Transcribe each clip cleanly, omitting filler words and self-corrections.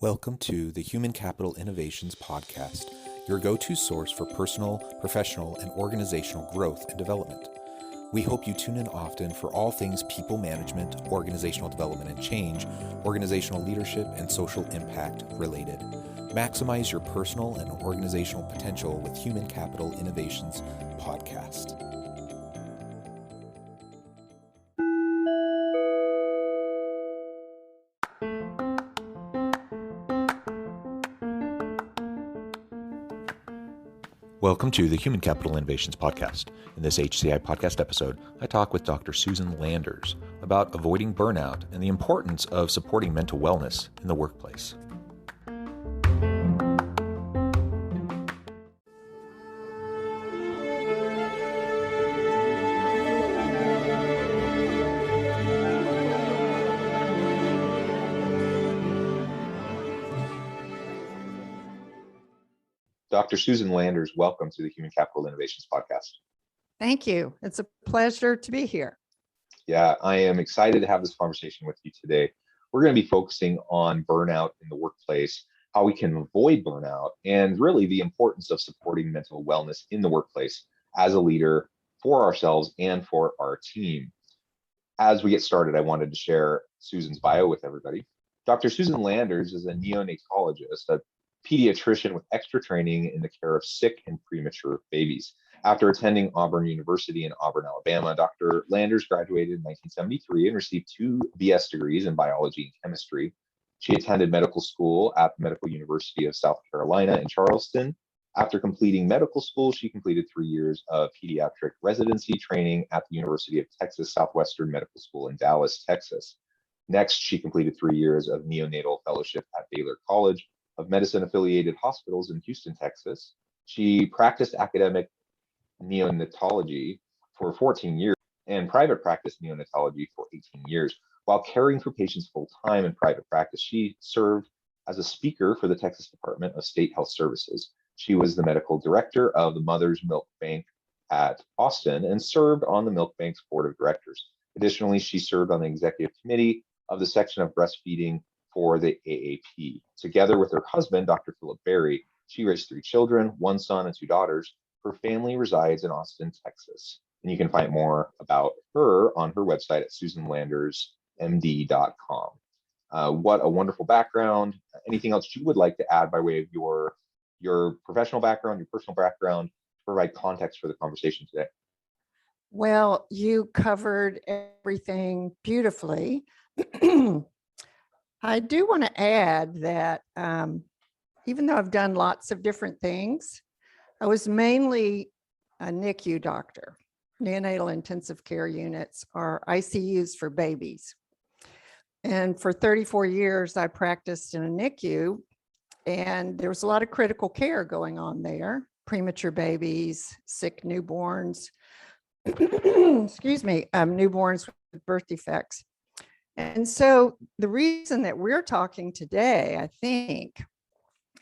Welcome to the Human Capital Innovations Podcast, your go-to source for personal, professional, and organizational growth and development. We hope you tune in often for all things people management, organizational development and change, organizational leadership, and social impact related. Maximize your personal and organizational potential with Human Capital Innovations Podcast. Welcome to the Human Capital Innovations Podcast. In this HCI podcast episode, I talk with Dr. Susan Landers about avoiding burnout and the importance of supporting mental wellness in the workplace. Dr. Susan Landers, welcome to the Human Capital Innovations Podcast. Thank you. It's a pleasure to be here. Yeah, I am excited to have this conversation with you today. We're going to be focusing on burnout in the workplace, how we can avoid burnout, and really the importance of supporting mental wellness in the workplace as a leader for ourselves and for our team. As we get started, I wanted to share Susan's bio with everybody. Dr. Susan Landers is a neonatologist, a pediatrician with extra training in the care of sick and premature babies. After attending Auburn University in Auburn, Alabama, Dr. Landers graduated in 1973 and received 2 BS degrees in biology and chemistry. She attended medical school at the Medical University of South Carolina in Charleston. After completing medical school, she completed 3 years of pediatric residency training at the University of Texas Southwestern Medical School in Dallas, Texas. Next, she completed 3 years of neonatal fellowship at Baylor College of Medicine-affiliated hospitals in Houston, Texas. She practiced academic neonatology for 14 years and private practice neonatology for 18 years. While caring for patients full-time in private practice, she served as a speaker for the Texas Department of State Health Services. She was the medical director of the Mother's Milk Bank at Austin and served on the Milk Bank's board of directors. Additionally, she served on the executive committee of the section of breastfeeding for the AAP. Together with her husband, Dr. Philip Berry, she raised 3 children, 1 son and 2 daughters. Her family resides in Austin, Texas. And you can find more about her on her website at susanlandersmd.com. What a wonderful background. Anything else you would like to add by way of your professional background, your personal background, to provide context for the conversation today? Well, you covered everything beautifully. I do want to add that even though I've done lots of different things, I was mainly a NICU doctor. Neonatal intensive care units are ICUs for babies. And for 34 years, I practiced in a NICU, and there was a lot of critical care going on there. Premature babies, sick newborns, newborns with birth defects. And so the reason that we're talking today, I think,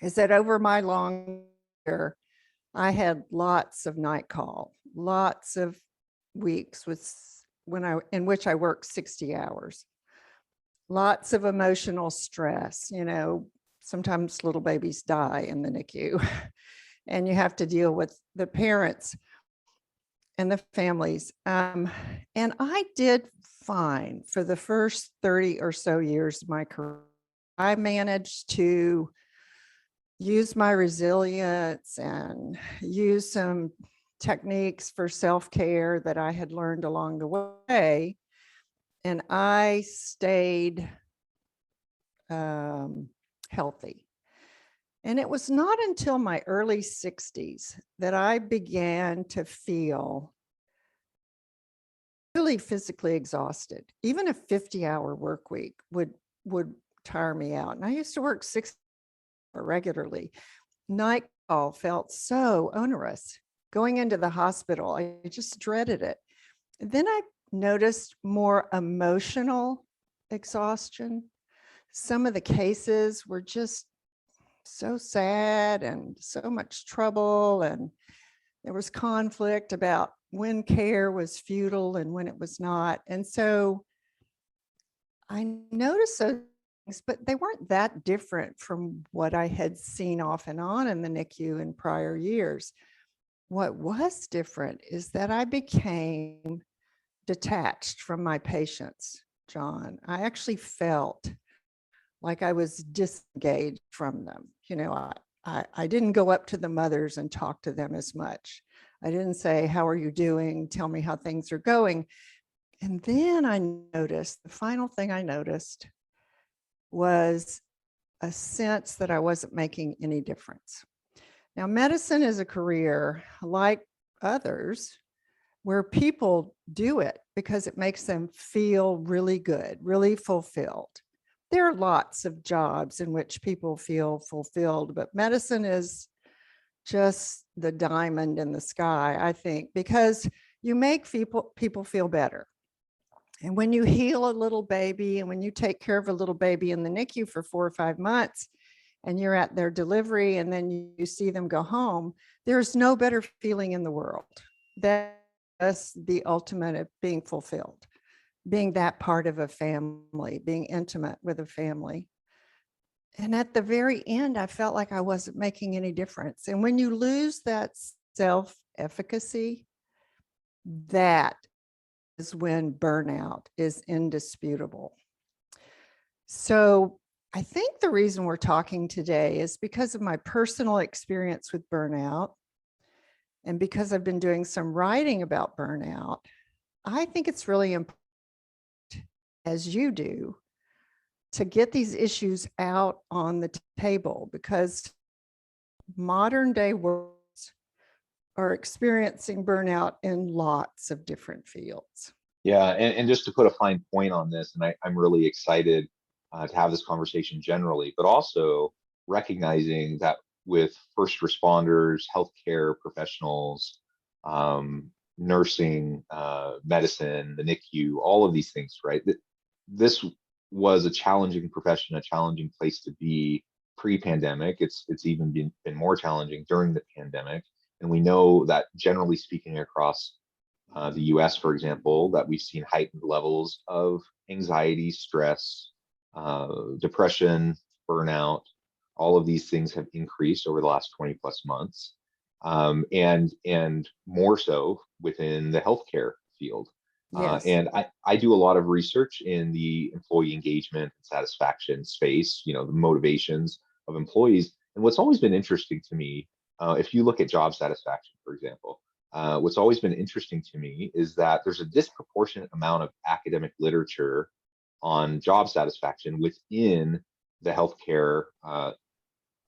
is that over my long career, I had lots of night call, lots of weeks in which I worked 60 hours, lots of emotional stress. You know, sometimes little babies die in the NICU and you have to deal with the parents and the families. And I did fine for the first 30 or so years of my career. I managed to use my resilience and use some techniques for self-care that I had learned along the way. And I stayed healthy. And it was not until my early 60s that I began to feel really physically exhausted. Even a 50-hour work week would tire me out. And I used to work 6 hours regularly. Night call felt so onerous. Going into the hospital, I just dreaded it. And then I noticed more emotional exhaustion. Some of the cases were just so sad and so much trouble, and there was conflict about when care was futile and when it was not. And so I noticed those but they weren't that different from what I had seen off and on in the NICU in prior years. What was different is that I became detached from my patients, John. I actually felt like I was disengaged from them. I didn't go up to the mothers and talk to them as much. I didn't say, how are you doing? Tell me how things are going. And then I noticed, the final thing I noticed was a sense that I wasn't making any difference. Now, medicine is a career like others where people do it because it makes them feel really good, really fulfilled. There are lots of jobs in which people feel fulfilled, but medicine is just the diamond in the sky, I think, because you make people feel better. And when you heal a little baby and when you take care of a little baby in the NICU for 4 or 5 months and you're at their delivery and then you see them go home, there's no better feeling in the world. That's the ultimate of being fulfilled, being that part of a family, being intimate with a family. And at the very end, I felt like I wasn't making any difference. And when you lose that self-efficacy, that is when burnout is indisputable. So I think the reason we're talking today is because of my personal experience with burnout. And because I've been doing some writing about burnout, I think it's really important, as you do, to get these issues out on the table, because modern day worlds are experiencing burnout in lots of different fields. Yeah, and just to put a fine point on this, and I'm really excited to have this conversation generally, but also recognizing that with first responders, healthcare professionals, nursing, medicine, the NICU, all of these things, right? This was a challenging profession, a challenging place to be pre-pandemic. It's even been more challenging during the pandemic, and we know that generally speaking across the US, for example, that we've seen heightened levels of anxiety, stress, depression, burnout. All of these things have increased over the last 20 plus months, and more so within the healthcare field. Yes. And I do a lot of research in the employee engagement and satisfaction space, the motivations of employees. And what's always been interesting to me, if you look at job satisfaction, for example, what's always been interesting to me is that there's a disproportionate amount of academic literature on job satisfaction within the healthcare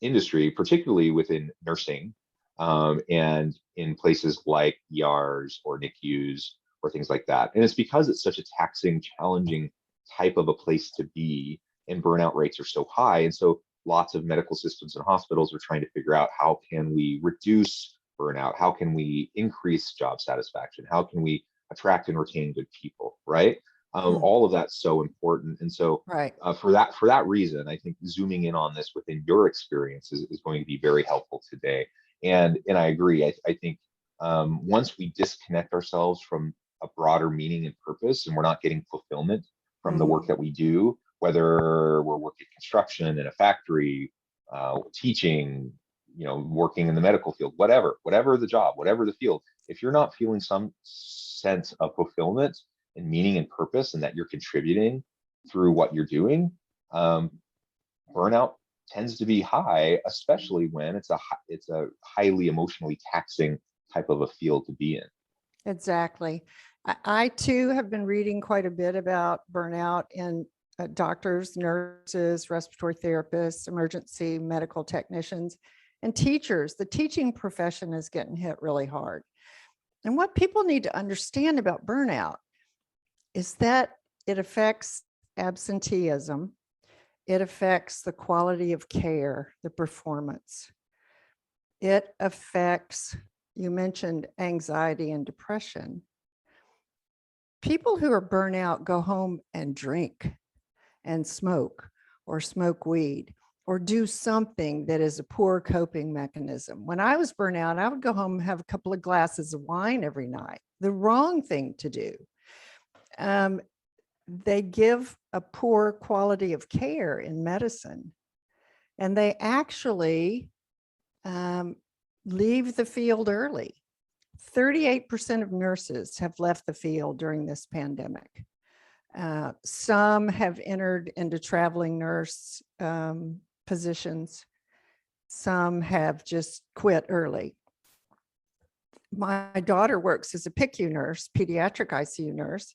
industry, particularly within nursing, and in places like ERs or NICUs or things like that. And it's because it's such a taxing, challenging type of a place to be, and burnout rates are so high. And so lots of medical systems and hospitals are trying to figure out, how can we reduce burnout? How can we increase job satisfaction? How can we attract and retain good people, right? All of that's so important. And so Right. for that reason, I think zooming in on this within your experience is going to be very helpful today. And I agree. I think once we disconnect ourselves from a broader meaning and purpose, and we're not getting fulfillment from the work that we do, whether we're working construction in a factory, teaching, working in the medical field, whatever the job, whatever the field, if you're not feeling some sense of fulfillment and meaning and purpose, and that you're contributing through what you're doing, burnout tends to be high, especially when it's a highly emotionally taxing type of a field to be in. Exactly. I too have been reading quite a bit about burnout in doctors, nurses, respiratory therapists, emergency medical technicians, and teachers. The teaching profession is getting hit really hard. And what people need to understand about burnout is that it affects absenteeism. It affects the quality of care, the performance. It affects, you mentioned anxiety and depression. People who are burnt out go home and drink and smoke, or smoke weed, or do something that is a poor coping mechanism. When I was burnt out, I would go home and have a couple of glasses of wine every night. The wrong thing to do. they give a poor quality of care in medicine, and they actually leave the field early. 38% of nurses have left the field during this pandemic. Some have entered into traveling nurse positions. Some have just quit early. My daughter works as a PICU nurse, pediatric ICU nurse,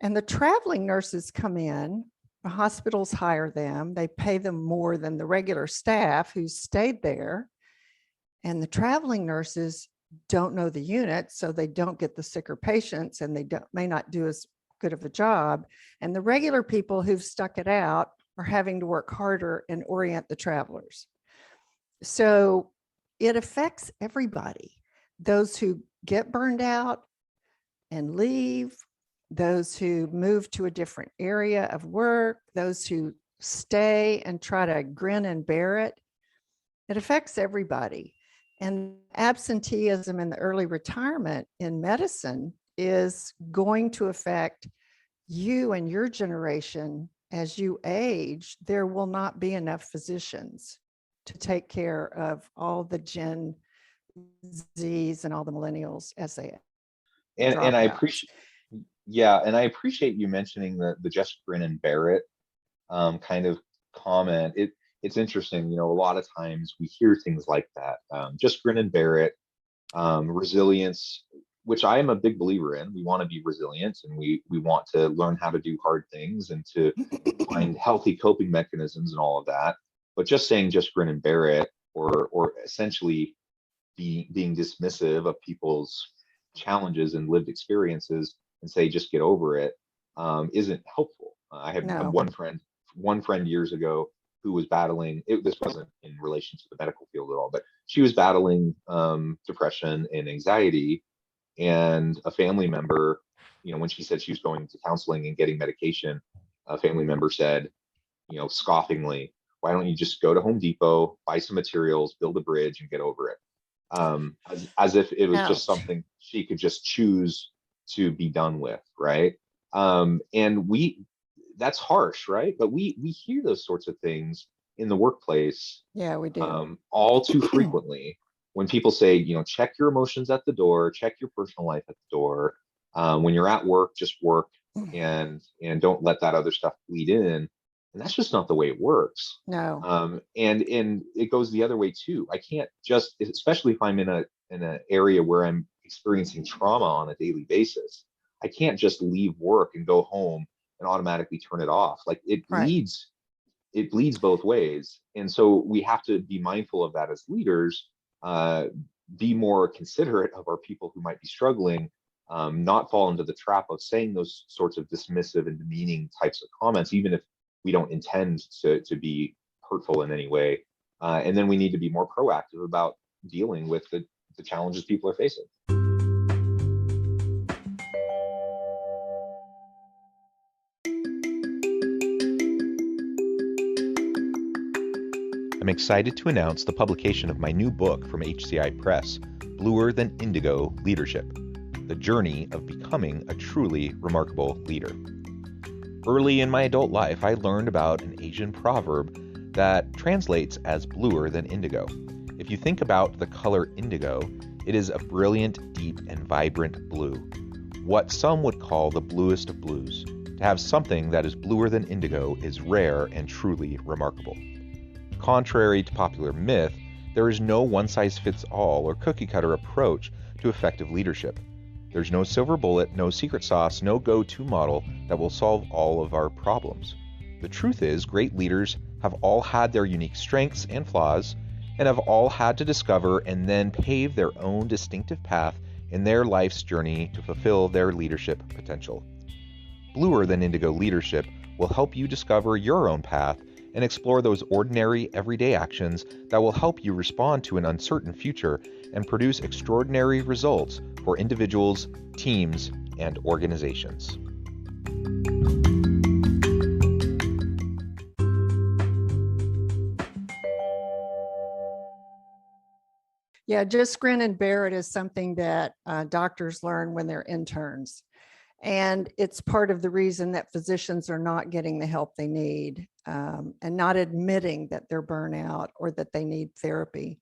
and the traveling nurses come in, the hospitals hire them, they pay them more than the regular staff who stayed there. And the traveling nurses don't know the unit, so they don't get the sicker patients, and they may not do as good of a job. And the regular people who've stuck it out are having to work harder and orient the travelers. So it affects everybody. Those who get burned out and leave, those who move to a different area of work, those who stay and try to grin and bear it. It affects everybody. And absenteeism in the early retirement in medicine is going to affect you and your generation as you age. There will not be enough physicians to take care of all the Gen Zs and all the millennials as they and I appreciate, yeah, and I appreciate you mentioning the just grin and bear it kind of comment. It's interesting, a lot of times we hear things like that, just grin and bear it, resilience, which I am a big believer in. We want to be resilient, and we want to learn how to do hard things and to find healthy coping mechanisms and all of that. But just saying just grin and bear it, or essentially being dismissive of people's challenges and lived experiences and say just get over it, isn't helpful. I had one friend years ago who was battling it. This wasn't in relation to the medical field at all, but she was battling depression and anxiety. And a family member, when she said she was going to counseling and getting medication, a family member said, scoffingly, why don't you just go to Home Depot, buy some materials, build a bridge, and get over it? As if it was just something she could just choose to be done with, right? And that's harsh, right? But we hear those sorts of things in the workplace. Yeah, we do. All too frequently, when people say, check your emotions at the door, check your personal life at the door. When you're at work, just work, and don't let that other stuff bleed in. And that's just not the way it works. No. And it goes the other way too. I can't just, especially if I'm in an area where I'm experiencing trauma on a daily basis, I can't just leave work and go home and automatically turn it off. Like it bleeds both ways. And so we have to be mindful of that as leaders, be more considerate of our people who might be struggling, not fall into the trap of saying those sorts of dismissive and demeaning types of comments, even if we don't intend to be hurtful in any way. And then we need to be more proactive about dealing with the challenges people are facing. I'm excited to announce the publication of my new book from HCI Press, Bluer Than Indigo Leadership: The Journey of Becoming a Truly Remarkable Leader. Early in my adult life, I learned about an Asian proverb that translates as bluer than indigo. If you think about the color indigo, it is a brilliant, deep, and vibrant blue, what some would call the bluest of blues. To have something that is bluer than indigo is rare and truly remarkable. Contrary to popular myth, there is no one-size-fits-all or cookie-cutter approach to effective leadership. There's no silver bullet, no secret sauce, no go-to model that will solve all of our problems. The truth is, great leaders have all had their unique strengths and flaws, and have all had to discover and then pave their own distinctive path in their life's journey to fulfill their leadership potential. Bluer Than Indigo Leadership will help you discover your own path and explore those ordinary, everyday actions that will help you respond to an uncertain future and produce extraordinary results for individuals, teams, and organizations. Yeah, just grin and bear it is something that doctors learn when they're interns. And it's part of the reason that physicians are not getting the help they need, and not admitting that they're burnout or that they need therapy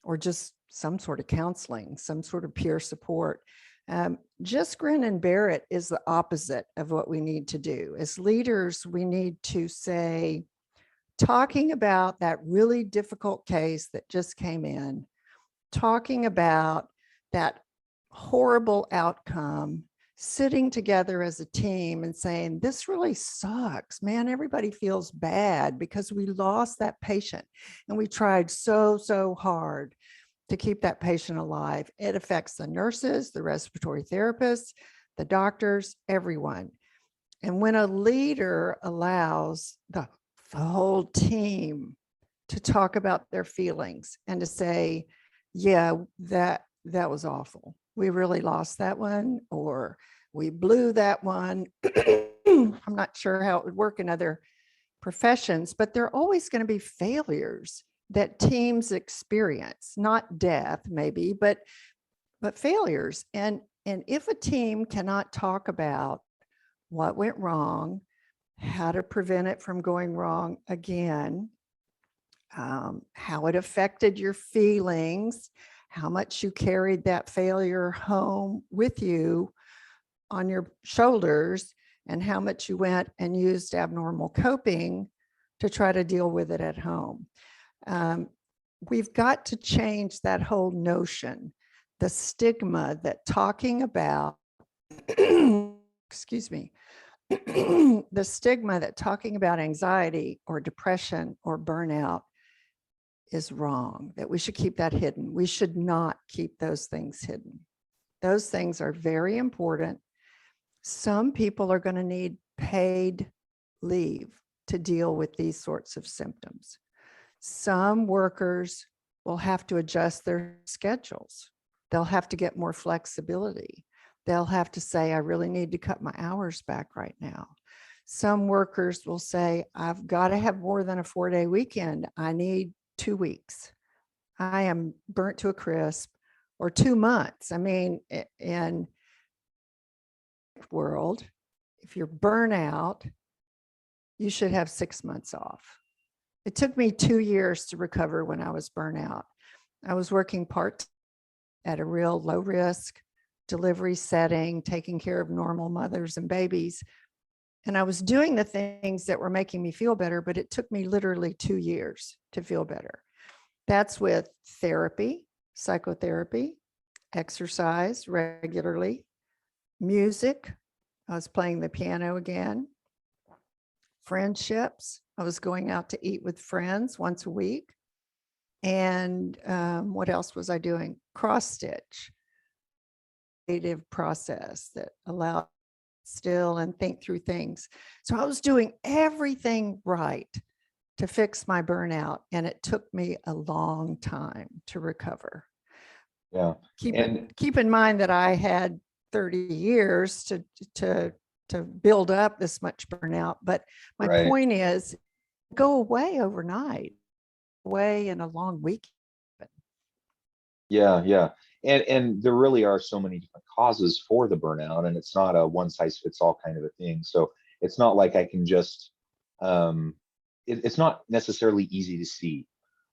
or just some sort of counseling, some sort of peer support. Just grin and bear it is the opposite of what we need to do. As leaders, we need to say, talking about that really difficult case that just came in, talking about that horrible outcome, sitting together as a team and saying, this really sucks, man. Everybody feels bad because we lost that patient and we tried so hard to keep that patient alive. It affects the nurses, the respiratory therapists, the doctors, everyone. And when a leader allows the whole team to talk about their feelings and to say, yeah, that was awful. We really lost that one, or we blew that one. I'm not sure how it would work in other professions, but there are always going to be failures that teams experience, not death maybe, but failures. And if a team cannot talk about what went wrong, how to prevent it from going wrong again, how it affected your feelings, how much you carried that failure home with you on your shoulders, and how much you went and used abnormal coping to try to deal with it at home. We've got to change that whole notion, the stigma that talking about, excuse me, the stigma that talking about anxiety or depression or burnout is wrong, that we should keep that hidden. We should not keep those things hidden. Those things are very important. Some people are going to need paid leave to deal with these sorts of symptoms. Some workers will have to adjust their schedules. They'll have to get more flexibility. They'll have to say, I really need to cut my hours back right now. Some workers will say, I've got to have more than a 4-day weekend. I need 2 weeks. I am burnt to a crisp, or 2 months. I mean, in the world, if you're burnout, you should have 6 months off. It took me 2 years to recover when I was burnout. I was working part at a real low risk delivery setting, taking care of normal mothers and babies. And I was doing the things that were making me feel better, but it took me literally 2 years to feel better. That's with therapy, psychotherapy, exercise regularly, music. I was playing the piano again, friendships. I was going out to eat with friends once a week. And what else was I doing? Cross stitch, creative process that allowed still and think through things. So I was doing everything right to fix my burnout, and it took me a long time to recover. Yeah. Keep in mind that I had 30 years to build up this much burnout, but my point is, go away overnight, away in a long week. Yeah. And there really are so many different causes for the burnout, and it's not a one size fits all kind of a thing. So it's not like I can just, it's not necessarily easy to see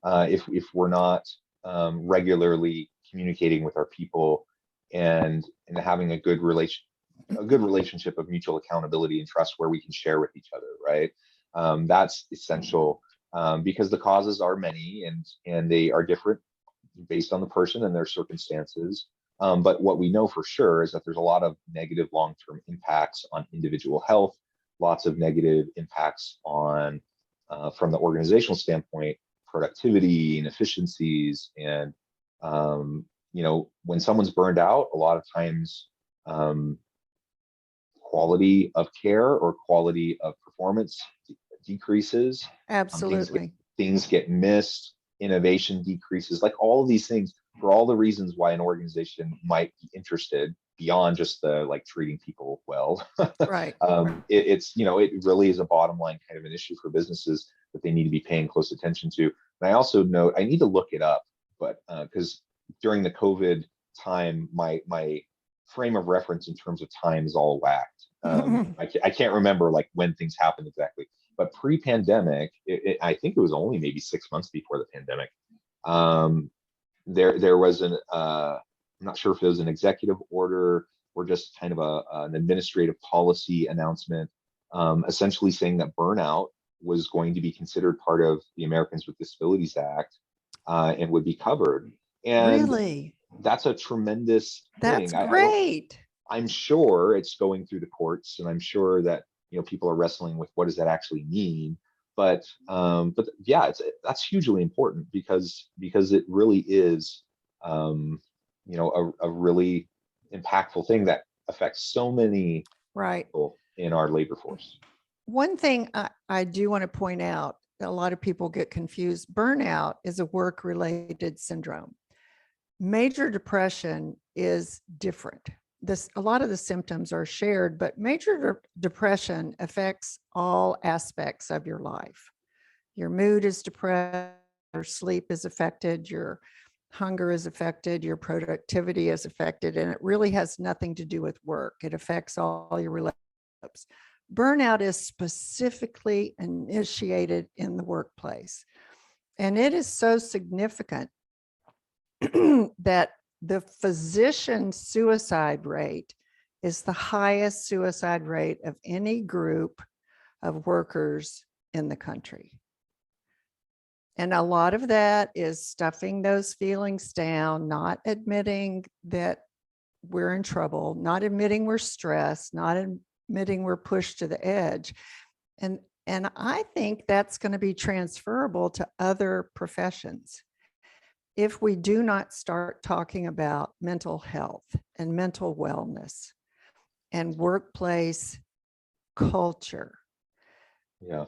if we're not regularly communicating with our people and having a good relationship of mutual accountability and trust where we can share with each other, right? That's essential, because the causes are many and they are different based on the person and their circumstances. But what we know for sure is that there's a lot of negative long-term impacts on individual health, lots of negative impacts on, from the organizational standpoint, productivity and efficiencies. And, when someone's burned out, a lot of times, quality of care or quality of performance decreases. Absolutely. Things get missed, innovation decreases, like all of these things, for all the reasons why an organization might be interested beyond just the treating people well. Right. It really is a bottom line kind of an issue for businesses that they need to be paying close attention to. And I also note, I need to look it up, but because during the COVID time, my frame of reference in terms of time is all whacked. I can't remember like when things happened exactly, but pre-pandemic, I think it was only maybe 6 months before the pandemic. There was I'm not sure if it was an executive order or just kind of an administrative policy announcement, essentially saying that burnout was going to be considered part of the Americans with Disabilities Act, and would be covered. And Really? that's a tremendous That's thing. I don't. great. I'm sure it's going through the courts, and I'm sure that people are wrestling with what does that actually mean. But yeah, that's hugely important because it really is a really impactful thing that affects so many Right. people in our labor force. One thing I do want to point out, a lot of people get confused. Burnout is a work-related syndrome. Major depression is different. A lot of the symptoms are shared, but major depression affects all aspects of your life. Your mood is depressed, your sleep is affected, your hunger is affected, your productivity is affected, and it really has nothing to do with work. It affects all your relationships. Burnout is specifically initiated in the workplace, and it is so significant that the physician suicide rate is the highest suicide rate of any group of workers in the country. And a lot of that is stuffing those feelings down, not admitting that we're in trouble, not admitting we're stressed, not admitting we're pushed to the edge. And I think that's going to be transferable to other professions. If we do not start talking about mental health and mental wellness and workplace culture, Yeah.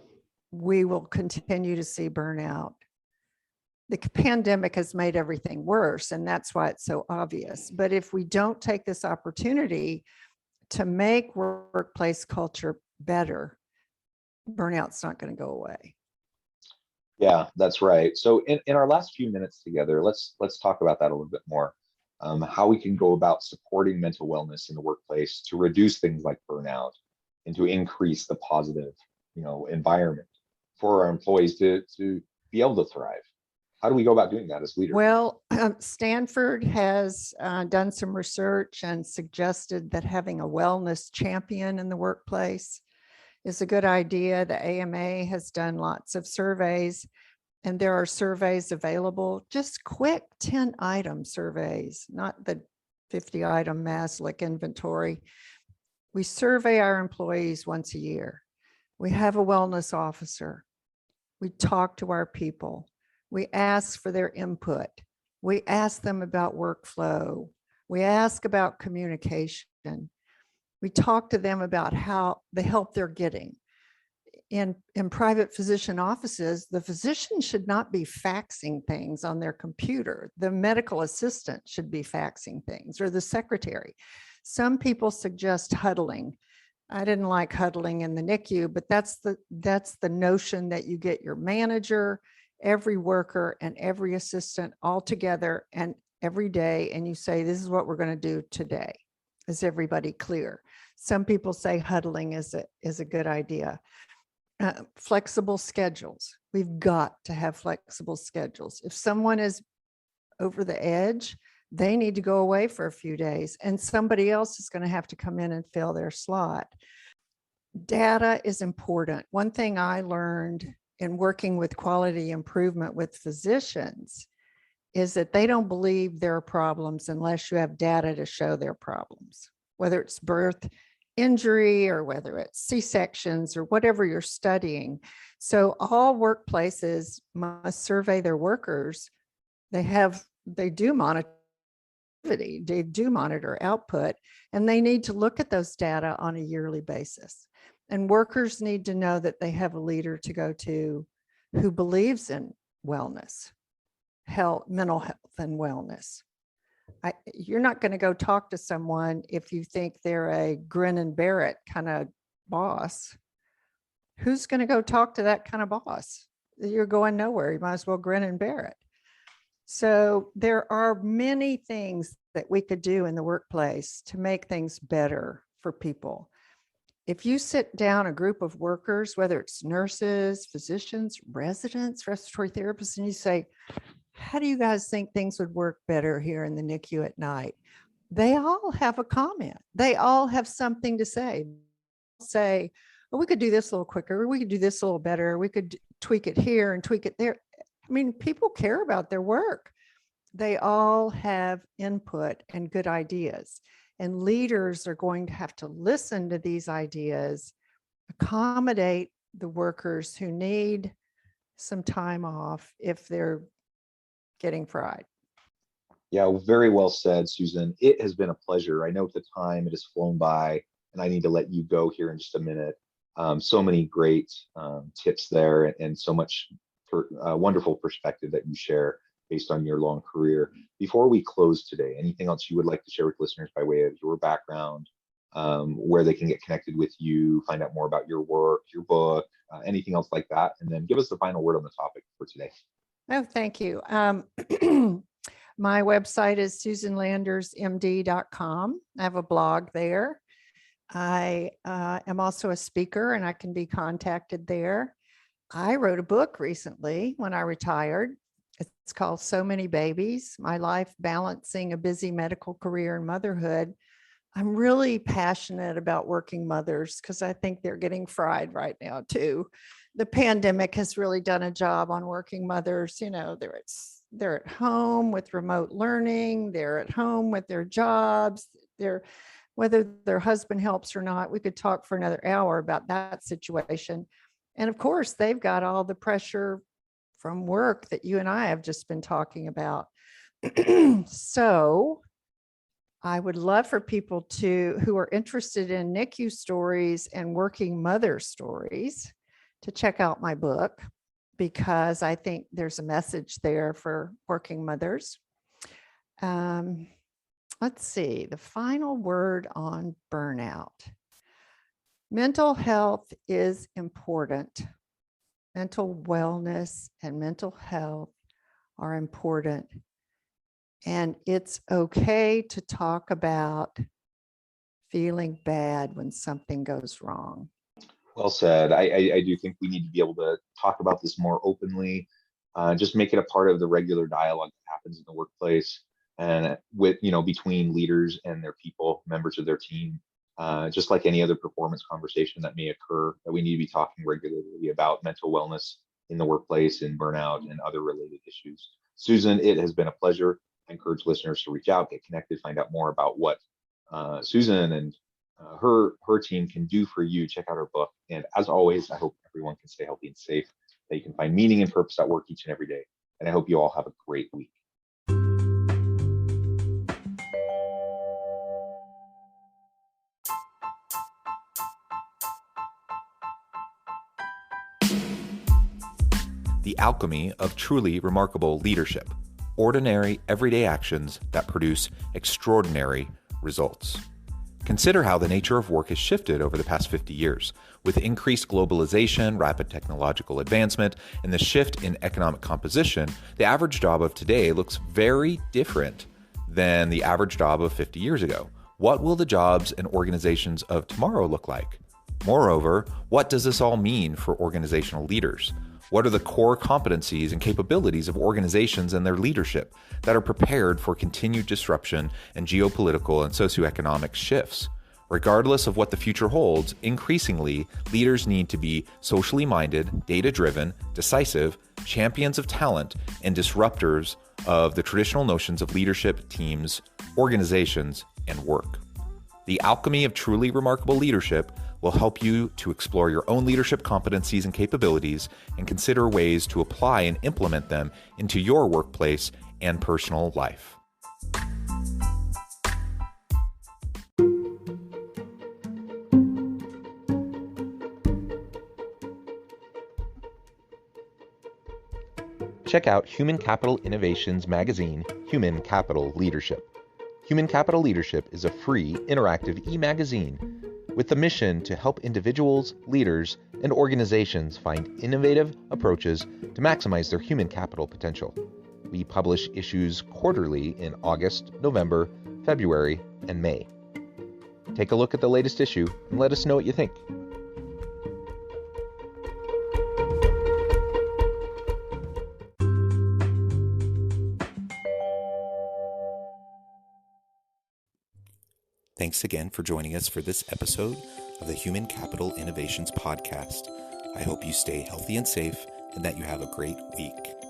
we will continue to see burnout. The pandemic has made everything worse, and that's why it's so obvious. But if we don't take this opportunity to make workplace culture better, burnout's not going to go away. Yeah, that's right. So in our last few minutes together, let's talk about that a little bit more. How we can go about supporting mental wellness in the workplace to reduce things like burnout and to increase the positive, environment for our employees to be able to thrive. How do we go about doing that as leaders? Well, Stanford has done some research and suggested that having a wellness champion in the workplace is a good idea. The AMA has done lots of surveys, and there are surveys available, just quick 10-item surveys, not the 50-item Maslick inventory. We survey our employees once a year. We have a wellness officer. We talk to our people. We ask for their input. We ask them about workflow. We ask about communication. We talk to them about how the help they're getting. In private physician offices, the physician should not be faxing things on their computer. The medical assistant should be faxing things, or the secretary. Some people suggest huddling. I didn't like huddling in the NICU, but that's the notion that you get your manager, every worker, and every assistant all together and every day, and you say, this is what we're going to do today. Is everybody clear? Some people say huddling is a good idea. Flexible schedules. We've got to have flexible schedules. If someone is over the edge, they need to go away for a few days, and somebody else is going to have to come in and fill their slot. Data is important. One thing I learned in working with quality improvement with physicians is that they don't believe there are problems unless you have data to show their problems, whether it's birth injury or whether it's C-sections or whatever you're studying. So all workplaces must survey their workers. They do monitor output, and they need to look at those data on a yearly basis. And workers need to know that they have a leader to go to who believes in wellness, health, mental health and wellness. You're not going to go talk to someone if you think they're a grin and bear it kind of boss. Who's going to go talk to that kind of boss? You're going nowhere. You might as well grin and bear it. So there are many things that we could do in the workplace to make things better for people. If you sit down a group of workers, whether it's nurses, physicians, residents, respiratory therapists, and you say, how do you guys think things would work better here in the NICU at night? They all have a comment. They all have something to say. Say, oh, we could do this a little quicker. We could do this a little better. We could tweak it here and tweak it there. I mean, people care about their work. They all have input and good ideas. And leaders are going to have to listen to these ideas, accommodate the workers who need some time off if they're getting fried. Yeah, very well said, Susan. It has been a pleasure. I know the time it has flown by, and I need to let you go here in just a minute. So many great tips there, and so much wonderful perspective that you share based on your long career. Before we close today, anything else you would like to share with listeners by way of your background, where they can get connected with you, find out more about your work, your book, anything else like that? And then give us the final word on the topic for today. Oh, thank you. My website is susanlandersmd.com. I have a blog there. I am also a speaker and I can be contacted there. I wrote a book recently when I retired. It's called So Many Babies, My Life Balancing a Busy Medical Career and Motherhood. I'm really passionate about working mothers because I think they're getting fried right now too. The pandemic has really done a job on working mothers. You know, they're at home with remote learning. They're at home with their jobs. Whether their husband helps or not, we could talk for another hour about that situation. And of course, they've got all the pressure from work that you and I have just been talking about. So I would love for people who are interested in NICU stories and working mother stories to check out my book, because I think there's a message there for working mothers. Let's see, the final word on burnout. Mental health is important. Mental wellness and mental health are important. And it's okay to talk about feeling bad when something goes wrong. Well said. I do think we need to be able to talk about this more openly, just make it a part of the regular dialogue that happens in the workplace and with, between leaders and their people, members of their team, just like any other performance conversation that may occur, that we need to be talking regularly about mental wellness in the workplace and burnout and other related issues. Susan, it has been a pleasure. I encourage listeners to reach out, get connected, find out more about what Susan and her team can do for you. Check out her book. And as always, I hope everyone can stay healthy and safe, that you can find meaning and purpose at work each and every day. And I hope you all have a great week. The alchemy of truly remarkable leadership. Ordinary, everyday actions that produce extraordinary results. Consider how the nature of work has shifted over the past 50 years. With increased globalization, rapid technological advancement, and the shift in economic composition, the average job of today looks very different than the average job of 50 years ago. What will the jobs and organizations of tomorrow look like? Moreover, what does this all mean for organizational leaders? What are the core competencies and capabilities of organizations and their leadership that are prepared for continued disruption and geopolitical and socioeconomic shifts? Regardless of what the future holds, increasingly, leaders need to be socially minded, data-driven, decisive, champions of talent, and disruptors of the traditional notions of leadership, teams, organizations, and work. The alchemy of truly remarkable leadership will help you to explore your own leadership competencies and capabilities and consider ways to apply and implement them into your workplace and personal life. Check out Human Capital Innovations magazine, Human Capital Leadership. Human Capital Leadership is a free, interactive e-magazine with the mission to help individuals, leaders, and organizations find innovative approaches to maximize their human capital potential. We publish issues quarterly in August, November, February, and May. Take a look at the latest issue and let us know what you think. Thanks again for joining us for this episode of the Human Capital Innovations Podcast. I hope you stay healthy and safe and that you have a great week.